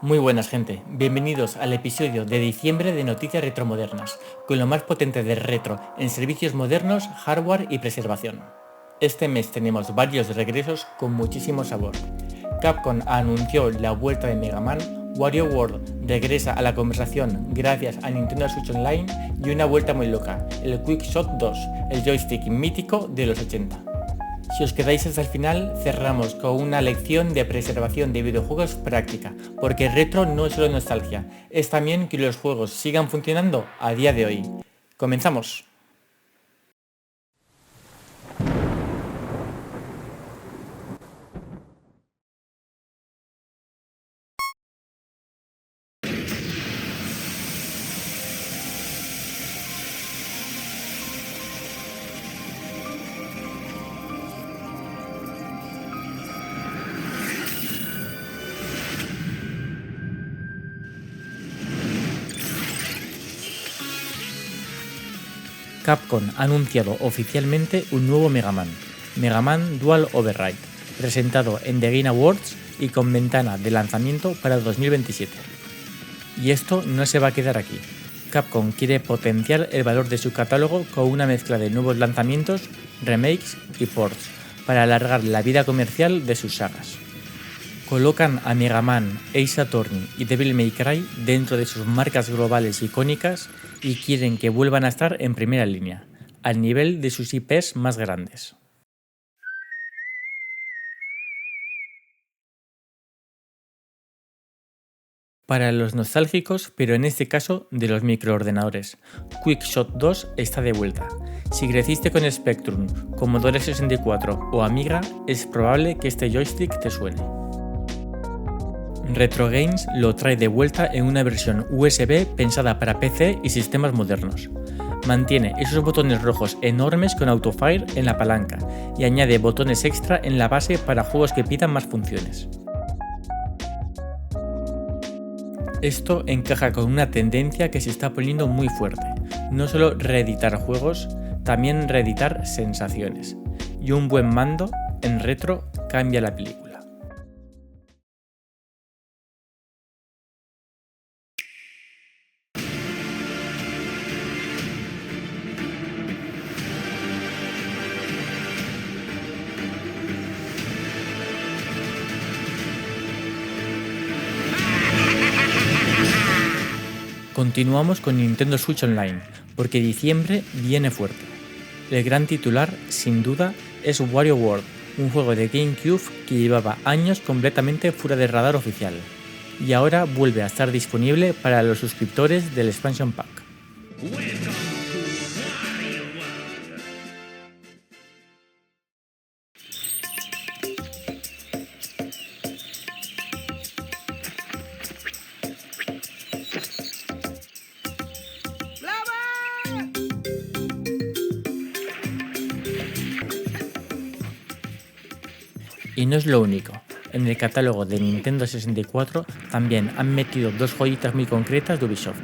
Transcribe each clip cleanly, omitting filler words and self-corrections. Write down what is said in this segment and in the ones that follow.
Muy buenas gente, bienvenidos al episodio de diciembre de Noticias Retromodernas, con lo más potente de retro en servicios modernos, hardware y preservación. Este mes tenemos varios regresos con muchísimo sabor. Capcom anunció la vuelta de Mega Man, Wario World regresa a la conversación gracias a Nintendo Switch Online y una vuelta muy loca, el Quickshot 2, el joystick mítico de los 80. Si os quedáis hasta el final, cerramos con una lección de preservación de videojuegos práctica, porque el retro no es solo nostalgia, es también que los juegos sigan funcionando a día de hoy. ¡Comenzamos! Capcom ha anunciado oficialmente un nuevo Mega Man Dual Override, presentado en The Game Awards y con ventana de lanzamiento para 2027. Y esto no se va a quedar aquí. Capcom quiere potenciar el valor de su catálogo con una mezcla de nuevos lanzamientos, remakes y ports, para alargar la vida comercial de sus sagas. Colocan a Mega Man, Ace Attorney y Devil May Cry dentro de sus marcas globales icónicas y quieren que vuelvan a estar en primera línea, al nivel de sus IPs más grandes. Para los nostálgicos, pero en este caso de los microordenadores, Quickshot 2 está de vuelta. Si creciste con Spectrum, Commodore 64 o Amiga, es probable que este joystick te suene. Retro Games lo trae de vuelta en una versión USB pensada para PC y sistemas modernos. Mantiene esos botones rojos enormes con autofire en la palanca y añade botones extra en la base para juegos que pidan más funciones. Esto encaja con una tendencia que se está poniendo muy fuerte, no solo reeditar juegos, también reeditar sensaciones, y un buen mando en retro cambia la película. Continuamos con Nintendo Switch Online, porque diciembre viene fuerte. El gran titular, sin duda, es Wario World, un juego de GameCube que llevaba años completamente fuera del radar oficial, y ahora vuelve a estar disponible para los suscriptores del Expansion Pack. Y no es lo único, en el catálogo de Nintendo 64 también han metido dos joyitas muy concretas de Ubisoft,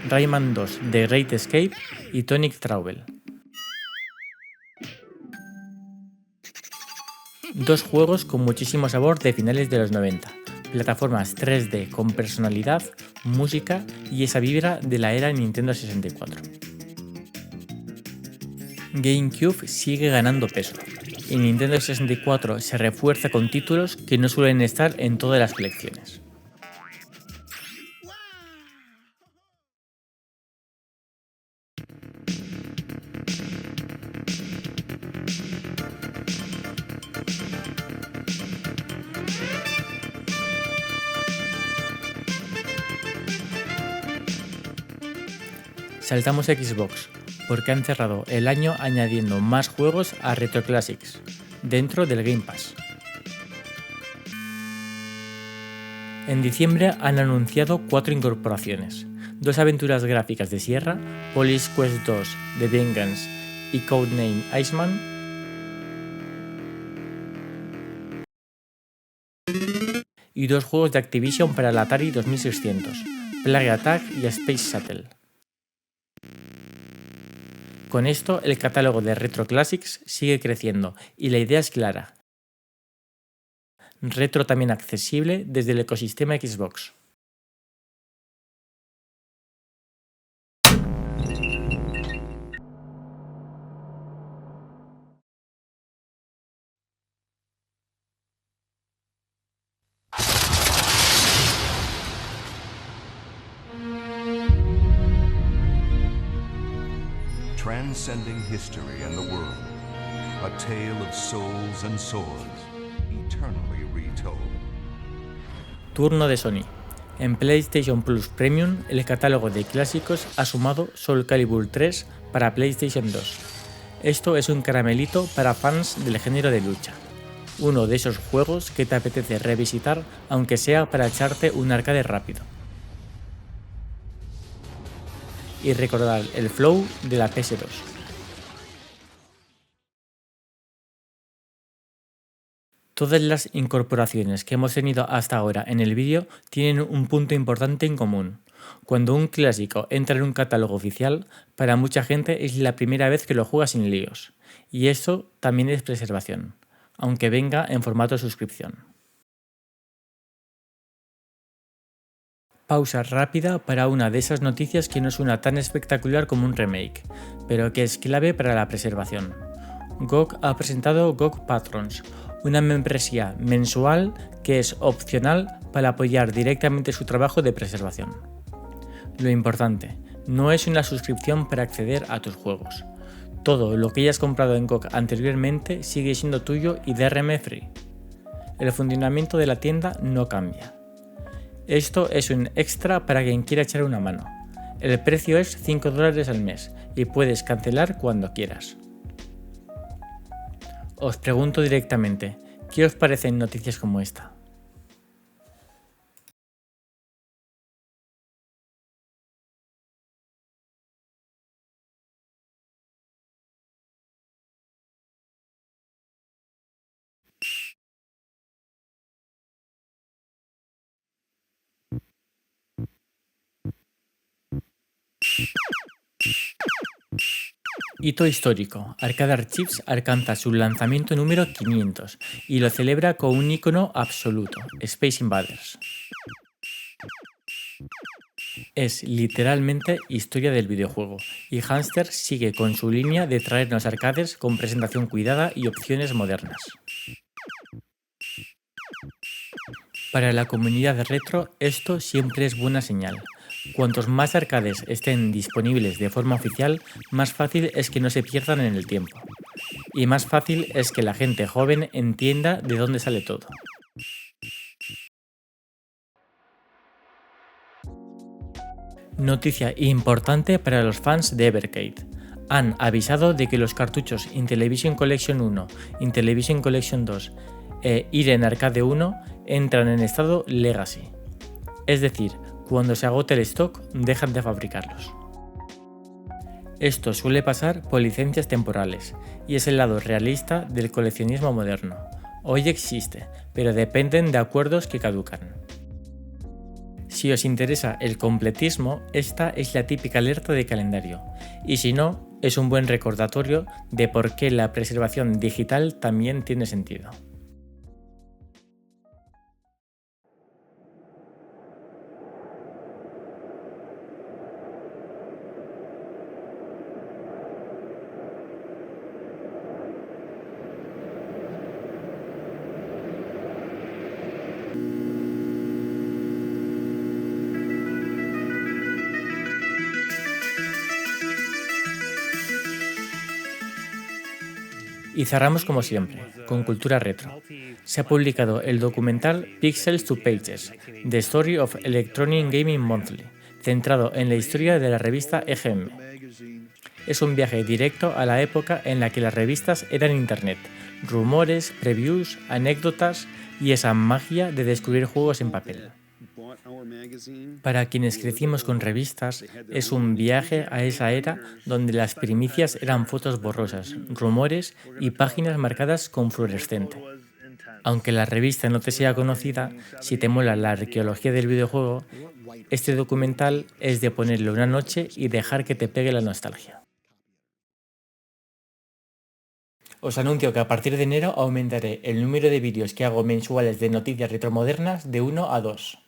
Rayman 2 The Great Escape y Tonic Trouble. Dos juegos con muchísimo sabor de finales de los 90, plataformas 3D con personalidad, música y esa vibra de la era Nintendo 64. GameCube sigue ganando peso, y Nintendo 64 se refuerza con títulos que no suelen estar en todas las colecciones. Saltamos a Xbox, porque han cerrado el año añadiendo más juegos a Retro Classics, dentro del Game Pass. En diciembre han anunciado 4 incorporaciones, 2 aventuras gráficas de Sierra, Police Quest 2, The Vengeance y Codename Iceman, y 2 juegos de Activision para el Atari 2600, Plague Attack y Space Shuttle. Con esto, el catálogo de Retro Classics sigue creciendo y la idea es clara. Retro también accesible desde el ecosistema Xbox. transcending history and the world. A tale of souls and swords, eternally retold. Turno de Sony. En PlayStation Plus Premium, el catálogo de clásicos ha sumado Soul Calibur 3 para PlayStation 2. Esto es un caramelito para fans del género de lucha. Uno de esos juegos que te apetece revisitar aunque sea para echarte un arcade rápido. Y recordar el flow de la PS2. Todas las incorporaciones que hemos tenido hasta ahora en el vídeo tienen un punto importante en común. Cuando un clásico entra en un catálogo oficial, para mucha gente es la primera vez que lo juega sin líos. Y eso también es preservación, aunque venga en formato de suscripción. Pausa rápida para una de esas noticias que no suena tan espectacular como un remake, pero que es clave para la preservación. GOG ha presentado GOG Patrons, una membresía mensual que es opcional para apoyar directamente su trabajo de preservación. Lo importante, no es una suscripción para acceder a tus juegos. Todo lo que hayas comprado en GOG anteriormente sigue siendo tuyo y DRM free. El funcionamiento de la tienda no cambia. Esto es un extra para quien quiera echar una mano. El precio es $5 al mes y puedes cancelar cuando quieras. Os pregunto directamente, ¿qué os parecen noticias como esta? Hito histórico. Arcade Archives alcanza su lanzamiento número 500 y lo celebra con un icono absoluto, Space Invaders. Es literalmente historia del videojuego, y Hamster sigue con su línea de traernos arcades con presentación cuidada y opciones modernas. Para la comunidad retro esto siempre es buena señal. Cuantos más arcades estén disponibles de forma oficial, más fácil es que no se pierdan en el tiempo. Y más fácil es que la gente joven entienda de dónde sale todo. Noticia importante para los fans de Evercade. Han avisado de que los cartuchos Intellivision Collection 1, Intellivision Collection 2 e Irene Arcade 1 entran en estado Legacy. Es decir, cuando se agote el stock, dejan de fabricarlos. Esto suele pasar por licencias temporales, y es el lado realista del coleccionismo moderno. Hoy existe, pero dependen de acuerdos que caducan. Si os interesa el completismo, esta es la típica alerta de calendario, y si no, es un buen recordatorio de por qué la preservación digital también tiene sentido. Y cerramos como siempre, con cultura retro. Se ha publicado el documental Pixels to Pages, The Story of Electronic Gaming Monthly, centrado en la historia de la revista EGM. Es un viaje directo a la época en la que las revistas eran internet, rumores, previews, anécdotas y esa magia de descubrir juegos en papel. Para quienes crecimos con revistas, es un viaje a esa era donde las primicias eran fotos borrosas, rumores y páginas marcadas con fluorescente. Aunque la revista no te sea conocida, si te mola la arqueología del videojuego, este documental es de ponerlo una noche y dejar que te pegue la nostalgia. Os anuncio que a partir de enero aumentaré el número de vídeos que hago mensuales de noticias retromodernas de 1 a 2.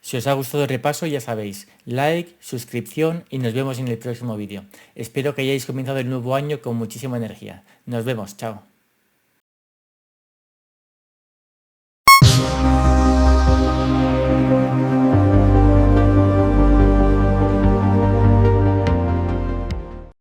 Si os ha gustado el repaso, ya sabéis, like, suscripción y nos vemos en el próximo vídeo. Espero que hayáis comenzado el nuevo año con muchísima energía. Nos vemos, chao.